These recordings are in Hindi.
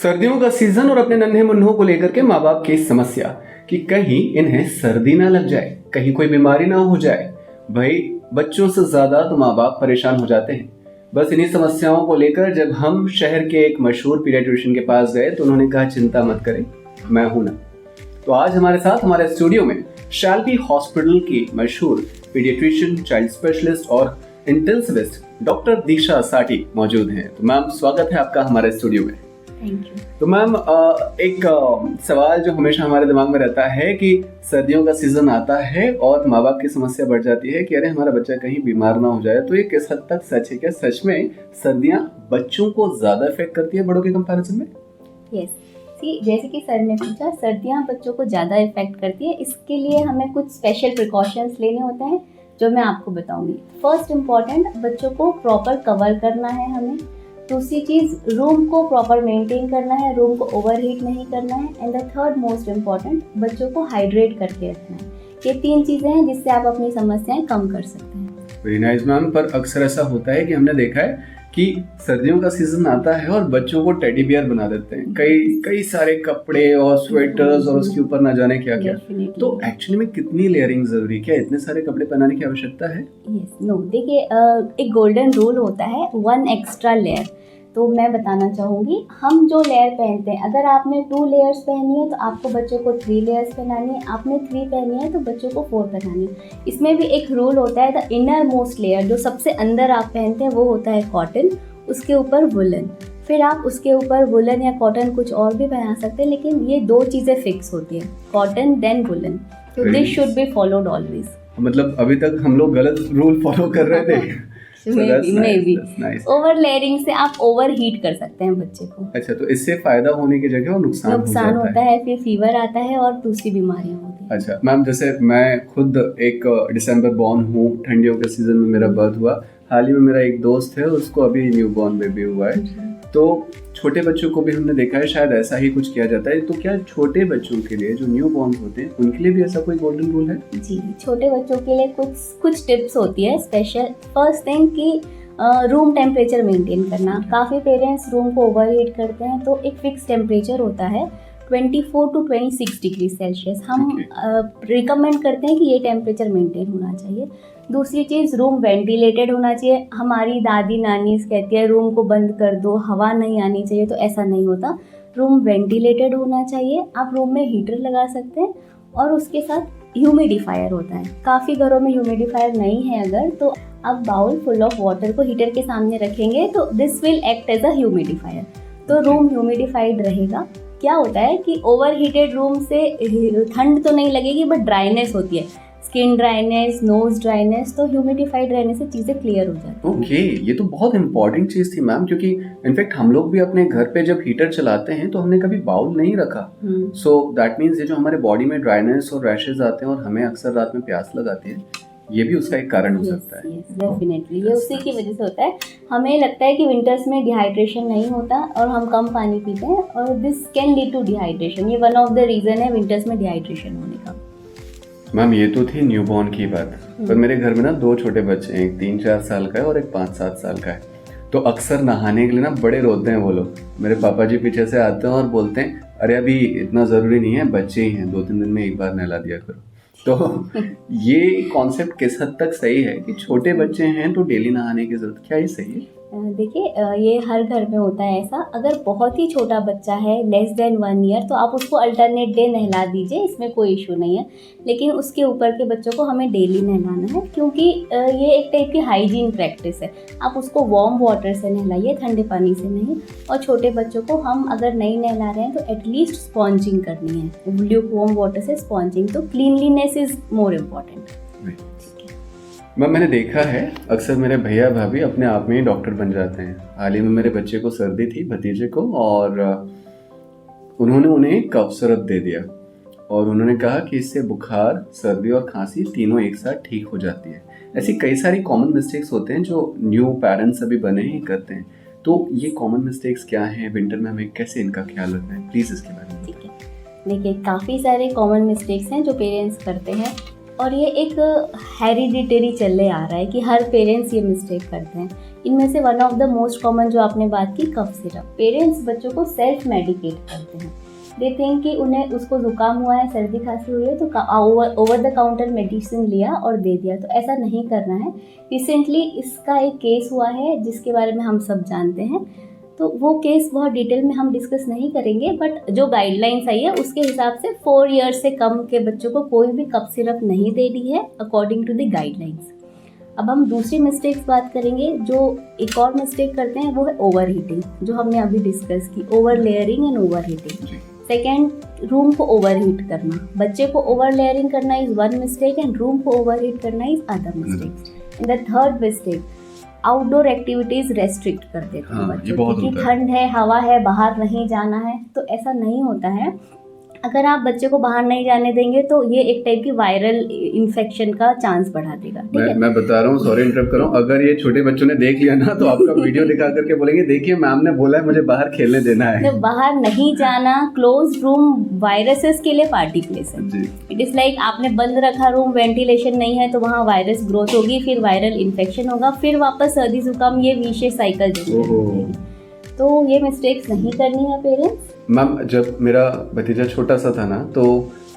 सर्दियों का सीजन और अपने नन्हे मुन्नों को लेकर के माँ बाप की समस्या कि कहीं इन्हें सर्दी ना लग जाए, कहीं कोई बीमारी ना हो जाए। भाई बच्चों से ज्यादा तो माँ बाप परेशान हो जाते हैं। बस इन्हीं समस्याओं को लेकर जब हम शहर के एक मशहूर पीडियाट्रिशियन के पास गए तो उन्होंने कहा चिंता मत करें, मैं हूं ना। तो आज हमारे साथ हमारे स्टूडियो में शैल्बी हॉस्पिटल की मशहूर पीडियाट्रिशियन, चाइल्ड स्पेशलिस्ट और इंटेंसिविस्ट डॉक्टर दीक्षा साटी मौजूद हैं। तो मैम स्वागत है आपका हमारे स्टूडियो में। Thank you. तो मैम एक सवाल जो हमेशा हमारे दिमाग में रहता है कि सर्दियों का सीजन आता है और माँ बाप की समस्या बढ़ जाती है कि अरे हमारा बच्चा कहीं बीमार ना हो जाए। तो ये किस हद तक सच है? क्या सच में सर्दियाँ बच्चों को ज्यादा इफेक्ट करती है बड़ों के कंपैरिजन में? यस, जैसे कि सर ने पूछा, सर्दियाँ बच्चों को ज़्यादा इफेक्ट करती है। इसके लिए हमें कुछ स्पेशल प्रिकॉशंस लेने होते हैं जो मैं आपको बताऊंगी। फर्स्ट इम्पॉर्टेंट, बच्चों को प्रॉपर कवर करना है हमें। दूसरी चीज़, रूम को प्रॉपर मेंटेन करना है, रूम को ओवरहीट नहीं करना है। And the third most important, बच्चों को हाइड्रेट करके रखना है। ये 3 चीज़ें हैं जिससे आप अपनी समस्याएं कम कर सकते हैं। Very nice ma'am. पर अक्सर ऐसा होता है कि हमने देखा है कि सर्दियों का सीजन आता है और बच्चों को टेडी बियर बना देते हैं, कई सारे कपड़े और स्वेटर्स और उसके ऊपर ना जाने क्या क्या। तो एक्चुअली में कितनी लेयरिंग जरूरी, क्या इतने सारे कपड़े पहनाने की आवश्यकता है? यस, नो, देखिए एक गोल्डन रूल होता है 1 एक्स्ट्रा लेयर। तो मैं बताना चाहूँगी, हम जो लेयर पहनते हैं, अगर आपने 2 लेयर्स पहनी है तो आपको बच्चों को 3 लेयर्स पहनानी है। आपने 3 पहनी है तो बच्चों को 4 पहनानी है। इसमें भी एक रूल होता है, द इनर मोस्ट लेयर, जो सबसे अंदर आप पहनते हैं वो होता है कॉटन, उसके ऊपर वुलन, फिर आप उसके ऊपर वुलन या कॉटन कुछ और भी पहना सकते हैं, लेकिन ये 2 चीज़ें फिक्स होती हैं, कॉटन देन वुलन। तो this should be followed always. मतलब अभी तक हम लोग गलत रूल फॉलो कर रहे थे। ओवर लेयरिंग से आप ओवर हीट कर सकते हैं बच्चे को। अच्छा, तो इससे फायदा होने की जगह नुकसान होता है, फिर फीवर आता है और दूसरी बीमारियां होती हैं। अच्छा मैम, जैसे मैं खुद एक दिसंबर बॉर्न हूँ, ठंडियों के सीजन में मेरा बर्थ हुआ। हाल ही में मेरा एक दोस्त है, उसको अभी न्यू बॉर्न बेबी हुआ है। तो छोटे बच्चों को भी हमने देखा है शायद ऐसा ही कुछ किया जाता है। तो क्या छोटे बच्चों के लिए जो न्यू बॉर्न होते हैं उनके लिए भी ऐसा कोई गोल्डन रूल है? जी, छोटे बच्चों के लिए कुछ टिप्स होती है स्पेशल। फर्स्ट थिंग कि रूम टेम्परेचर मेंटेन करना। काफ़ी पेरेंट्स रूम को ओवरहीट करते हैं, तो एक फिक्स टेम्परेचर होता है 24 to 26 डिग्री सेल्सियस। हम रिकमेंड करते हैं कि ये टेम्परेचर मेंटेन होना चाहिए। दूसरी चीज़, रूम वेंटिलेटेड होना चाहिए। हमारी दादी नानी कहती है रूम को बंद कर दो, हवा नहीं आनी चाहिए, तो ऐसा नहीं होता। रूम वेंटिलेटेड होना चाहिए। आप रूम में हीटर लगा सकते हैं और उसके साथ ह्यूमिडिफायर होता है। काफ़ी घरों में ह्यूमिडिफायर नहीं है अगर, तो आप बाउल फुल ऑफ वाटर को हीटर के सामने रखेंगे तो this will act as a humidifier, तो रूम ह्यूमिडिफाइड रहेगा। क्या होता है कि ओवर हीटेड रूम से ठंड तो नहीं लगेगी बट ड्राइनेस होती है, स्किन ड्राइनेस, नोज ड्राइनेस, तो ह्यूमिडिफाइड रहने से चीज़ें क्लियर हो जाती हैं। ओके, ये तो बहुत इंपॉर्टेंट चीज़ थी मैम, क्योंकि इनफैक्ट हम लोग भी अपने घर पे जब हीटर चलाते हैं तो हमने कभी बाउल नहीं रखा। सो दैट मीन्स ये जो हमारे बॉडी में ड्राइनेस और रैशेज आते हैं और हमें अक्सर रात में प्यास लगाती है, ये भी उसका एक कारण हो सकता है। डेफिनेटली, ये उसी की वजह से होता है। हमें लगता है कि विंटर्स में डिहाइड्रेशन नहीं होता और हम कम पानी पीते हैं, और this can lead to dehydration. ये वन ऑफ द रीज़न है विंटर्स में डिहाइड्रेशन होने का। मैम, ये तो थी न्यूबॉर्न की बात, पर मेरे घर में ना 2 छोटे बच्चे हैं, एक 3-4 साल का है और एक 5-7 साल का है। तो अक्सर नहाने के लिए ना बड़े रोते हैं वो लोग। मेरे पापा जी पीछे से आते हैं और बोलते हैं अरे अभी इतना ज़रूरी नहीं है, बच्चे ही हैं, 2-3 दिन में एक बार नहला दिया करो। तो ये कॉन्सेप्ट किस हद तक सही है कि छोटे बच्चे हैं तो डेली नहाने की जरूरत, क्या ये सही है? देखिए, ये हर घर में होता है ऐसा। अगर बहुत ही छोटा बच्चा है, लेस देन 1 ईयर, तो आप उसको अल्टरनेट डे नहला दीजिए, इसमें कोई इशू नहीं है। लेकिन उसके ऊपर के बच्चों को हमें डेली नहलाना है, क्योंकि ये एक टाइप की हाइजीन प्रैक्टिस है। आप उसको वार्म वाटर से नहलाइए, ठंडे पानी से नहीं। और छोटे बच्चों को हम अगर नहीं नहला रहे हैं तो एटलीस्ट स्पॉन्जिंग करनी है, ल्यूकवार्म वाटर से स्पॉन्जिंग। तो क्लीनलीनेस इज मोर इम्पॉर्टेंट। मैंने देखा है अक्सर मेरे भैया भाभी अपने आप में ही डॉक्टर बन जाते हैं। हाल ही में मेरे बच्चे को सर्दी थी, भतीजे को, और उन्होंने उन्हें कफ सिरप दे दिया और उन्होंने कहा कि इससे बुखार, सर्दी और खांसी तीनों एक साथ ठीक हो जाती है। ऐसी कई सारी कॉमन मिस्टेक्स होते हैं जो न्यू पेरेंट्स अभी बने ही करते हैं। तो ये कॉमन मिस्टेक्स क्या हैं? विंटर में हमें कैसे इनका ख्याल रखना है? प्लीज़ इसके बारे में। ठीक है, देखिए काफ़ी सारे कॉमन मिस्टेक्स हैं जो पेरेंट्स करते हैं, और ये एक हेरिडिटरी चले आ रहा है कि हर पेरेंट्स ये मिस्टेक करते हैं। इनमें से one of the most common जो आपने बात की, कफ सिरप। पेरेंट्स बच्चों को सेल्फ मेडिकेट करते हैं। दे थिंक कि उन्हें उसको जुकाम हुआ है, सर्दी खांसी हुई है तो ओवर द काउंटर मेडिसिन लिया और दे दिया, तो ऐसा नहीं करना है। रिसेंटली इसका एक केस हुआ है जिसके बारे में हम सब जानते हैं, तो वो केस बहुत डिटेल में हम डिस्कस नहीं करेंगे, बट जो गाइडलाइंस आई है उसके हिसाब से 4 ईयर्स से कम के बच्चों को कोई भी कफ सिरप नहीं देनी है अकॉर्डिंग टू द गाइडलाइंस। अब हम दूसरी मिस्टेक्स बात करेंगे। जो एक और मिस्टेक करते हैं वो है ओवर हीटिंग, जो हमने अभी डिस्कस की, over layering and over heating. Second, room को ओवर हीट करना। बच्चे को ओवर लेयरिंग करना is one mistake and room को ओवर हीट करना is other mistake. And the third mistake, outdoor activities restrict कर देते हैं बच्चों, क्योंकि ठंड है, हवा है, बाहर नहीं जाना है, तो ऐसा नहीं होता है। अगर आप बच्चे को बाहर नहीं जाने देंगे तो ये एक टाइप की वायरल इन्फेक्शन का चांस बढ़ा देगा। ठीक है, मैं बता रहा हूँ, सॉरी इंटरप्ट कर रहा हूँ, अगर ये छोटे बच्चों ने देख लिया ना तो आपका वीडियो दिखा करके बोलेंगे देखिए मैम ने बोला है मुझे बाहर खेलने देना है। तो बाहर नहीं जाना, क्लोज रूम वायरसेस के लिए पार्टी प्लेस है। इट इज लाइक आपने बंद रखा रूम, वेंटिलेशन नहीं है तो वहाँ वायरस ग्रोथ होगी, फिर वायरल इन्फेक्शन होगा, फिर वापस सर्दी जुकाम, ये विशेष साइकिल जनरेट। तो ये मिस्टेक्स नहीं करनी है पेरेंट्स। मैम, जब मेरा भतीजा छोटा सा था ना तो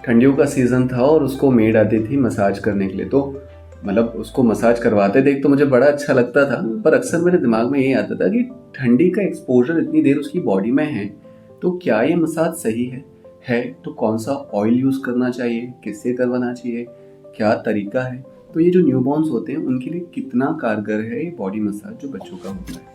ठंडियों का सीज़न था और उसको मेड आती थी मसाज करने के लिए, तो मतलब उसको मसाज करवाते देख तो मुझे बड़ा अच्छा लगता था, पर अक्सर मेरे दिमाग में यही आता था कि ठंडी का एक्सपोजर इतनी देर उसकी बॉडी में है तो क्या ये मसाज सही है तो कौन सा ऑयल यूज़ करना चाहिए, किससे करवाना चाहिए, क्या तरीका है। तो ये जो न्यूबॉर्न्स होते हैं उनके लिए कितना कारगर है ये बॉडी मसाज जो बच्चों का होता है?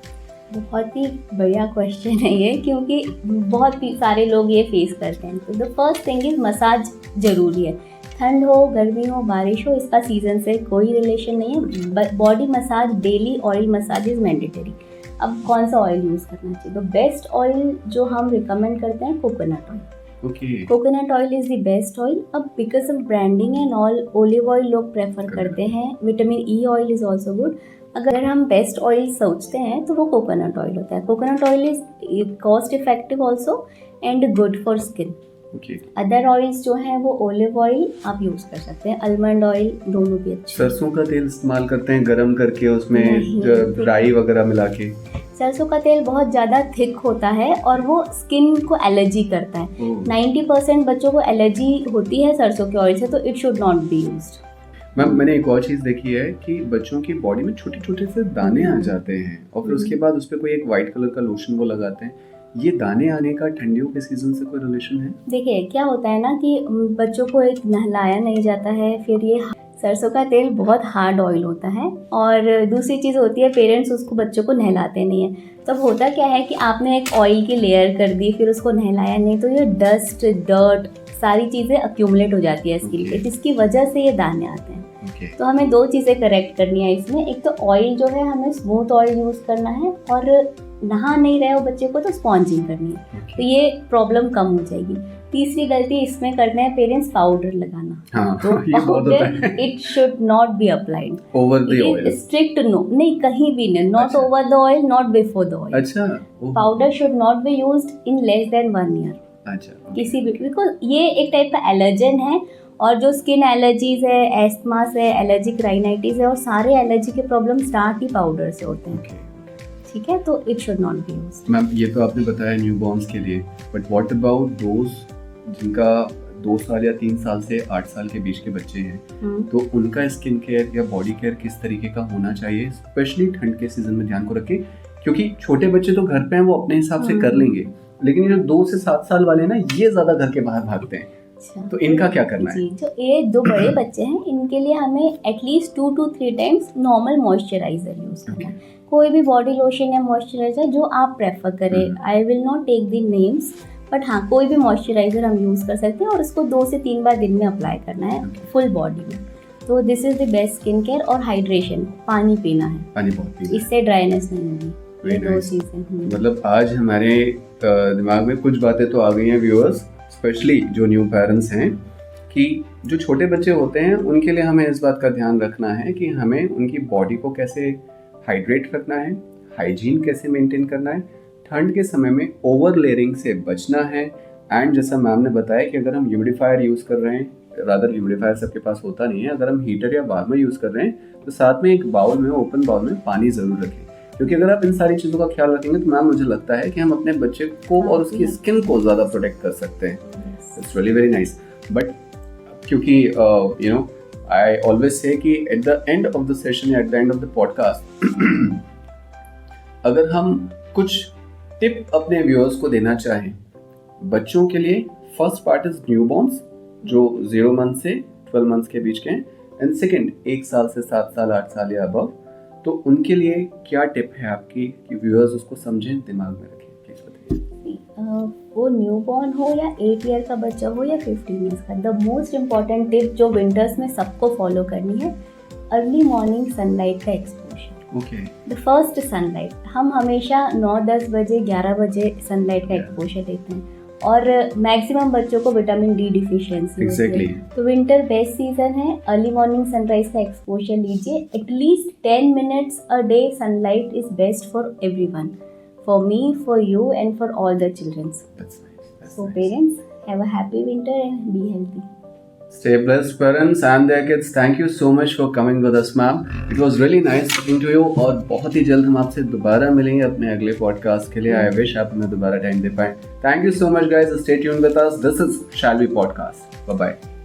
बहुत ही बढ़िया क्वेश्चन है ये, क्योंकि बहुत सारे लोग ये फेस करते हैं। तो the first thing is massage ज़रूरी है। ठंड हो, गर्मी हो, बारिश हो, इसका सीज़न से कोई रिलेशन नहीं है। Body massage, daily oil massage is mandatory. अब कौन सा ऑयल यूज़ करना चाहिए? तो बेस्ट ऑयल जो हम रिकमेंड करते हैं coconut oil. Coconut oil is the best oil. अब because of branding and all, olive oil लोग प्रेफर करते हैं। Vitamin E oil is also good. अगर हम बेस्ट ऑयल सोचते हैं तो वो कोकोनट ऑयल होता है। Coconut oil is cost effective also and good for skin. Other oils जो हैं वो ओलिव ऑयल आप यूज़ कर सकते हैं, आलमंड ऑयल, दोनों भी अच्छे। सरसों का तेल इस्तेमाल करते हैं गरम करके, उसमें राई वगैरह मिला के। सरसों का तेल बहुत ज़्यादा थिक होता है और वो स्किन को एलर्जी करता है। 90% बच्चों को एलर्जी होती है सरसों के ऑयल से, तो it should not be used. Ma'am, मैंने एक और चीज़ देखी है कि बच्चों की बॉडी में छोटे छोटे से दाने आ जाते हैं और फिर उसके बाद उस पर कोई एक वाइट कलर का लोशन वो लगाते हैं। ये दाने आने का ठंडियों के सीजन से कोई रिलेशन है? देखिए क्या होता है ना कि बच्चों को एक नहलाया नहीं जाता है, फिर ये सरसों का तेल बहुत हार्ड ऑयल होता है, और दूसरी चीज़ होती है पेरेंट्स उसको बच्चों को नहलाते नहीं है। तब होता क्या है कि आपने एक ऑयल की लेयर कर दी, फिर उसको नहलाया नहीं, तो ये डस्ट, डर्ट, सारी चीज़ें अक्यूमुलेट हो जाती है स्किन पे, जिसकी वजह से ये दाने आते हैं। तो हमें 2 चीज़ें करेक्ट करनी है इसमें। एक तो ऑयल जो है हमें स्मूथ ऑयल यूज़ करना है, और नहा नहीं रहे हो बच्चे को तो स्पॉन्जिंग करनी है, तो ये प्रॉब्लम कम हो जाएगी। तीसरी गलती इसमें करते हैं पेरेंट्स, पाउडर लगाना। तो ये बहुत होता है। It should not be applied over the oil. Strict no, नहीं कहीं भी नहीं, not over the oil, not before the oil. अच्छा, powder should not be used in less than 1 year. अच्छा, किसी भी, बिकॉज ये एक टाइप का एलर्जन है, और जो स्किन एलर्जीज है, एस्थमास है, एलर्जिक राइनाइटिस है, और सारे एलर्जी के प्रॉब्लम स्टार्ट ही पाउडर से होते हैं। ठीक है, तो it should not be used. Ma'am, ये तो आपने बताया न्यूबॉर्न्स के लिए, बट व्हाट अबाउट दोज जिनका 2 साल या 3 साल से 8 साल के बीच के बच्चे हैं, तो उनका स्किन केयर या बॉडी केयर किस तरीके का होना चाहिए, स्पेशली ठंड के सीजन में ध्यान को रखें, क्योंकि छोटे बच्चे तो घर पे हैं वो अपने हिसाब से कर लेंगे, लेकिन ये जो 2 से 7 साल वाले ना ये ज्यादा घर के बाहर भागते हैं। तो इनका क्या करना है? जी, जो ये 2 बड़े बच्चे हैं इनके लिए हमें at least 2 to 3 times normal moisturiser use करना है। कोई भी बॉडी लोशन या मॉइस्चराइजर जो आप प्रेफर करें, I will not take the names, but हाँ कोई भी मॉइस्चराइजर हम यूज़ कर सकते हैं, और उसको 2 से 3 बार दिन में अप्लाई करना है फुल बॉडी में। तो this is the best skin care. और हाइड्रेशन, पानी पीना है, पानी बहुत पीना, इससे ड्राइनेस नहीं होगी। ये 2 चीज़ें। मतलब आज हमारे दिमाग में कुछ बातें तो आ गई हैं व्यूअर्स, स्पेशली जो न्यू पेरेंट्स हैं, कि जो छोटे बच्चे होते हैं उनके लिए हमें इस बात का ध्यान रखना है कि हमें उनकी बॉडी को कैसे हाइड्रेट रखना है, हाइजीन कैसे मेंटेन करना है, ठंड के समय में ओवर लेयरिंग से बचना है, एंड जैसा मैम ने बताया कि अगर हम ह्यूमिडिफायर यूज़ कर रहे हैं, रादर ह्यूमिडिफायर सबके पास होता नहीं है, अगर हम हीटर या वार्मर यूज़ कर रहे हैं तो साथ में एक बाउल में, ओपन बाउल में पानी ज़रूर रखें, क्योंकि अगर आप इन सारी चीज़ों का ख्याल रखेंगे तो मैम मुझे लगता है कि हम अपने बच्चे को और उसकी स्किन को ज़्यादा प्रोटेक्ट कर सकते हैं. It's really very nice. But क्योंकि you know I always say कि at the end of the session या at the end of the podcast अगर हम कुछ टिप अपने व्यूअर्स को देना चाहें बच्चों के लिए, फर्स्ट पार्ट इज न्यूबॉर्न्स जो 0 मंथ से 12 मंथ्स के बीच के हैं, एंड सेकेंड 1 साल से 7 साल 8 साल या अबव, तो उनके लिए क्या टिप है आपकी कि व्यूअर्स उसको समझें, दिमाग में रखें? प्लीज बताइए. वो न्यूबॉर्न हो या 8 ईयर का बच्चा हो या 15 ईयर्स का, द मोस्ट इम्पॉर्टेंट टिप जो विंटर्स में सबको फॉलो करनी है, अर्ली मॉर्निंग सनलाइट का exposure. Okay. The first sunlight, हम हमेशा 9-10 बजे 11 बजे सनलाइट का एक्सपोजर लेते हैं और मैक्सिमम बच्चों को विटामिन डी डिफिशियंसी Exactly. होती है. तो विंटर बेस्ट सीजन है, अर्ली मॉर्निंग सनराइज का एक्सपोजर लीजिए. At least 10 minutes a day sunlight is best for everyone, for me, for you and for all the childrens. That's nice. That's So nice. parents, have a happy winter and be healthy. Stay blessed, parents and their kids. Thank you so much for coming with us, ma'am. It was really nice talking to you. और बहुत ही जल्द हम आपसे दोबारा मिलेंगे अपने अगले पॉडकास्ट के लिए. I wish आप हमें दोबारा टाइम दे पाएं. Thank you so much, guys. Stay tuned with us. This is Shall We Podcast. Bye bye.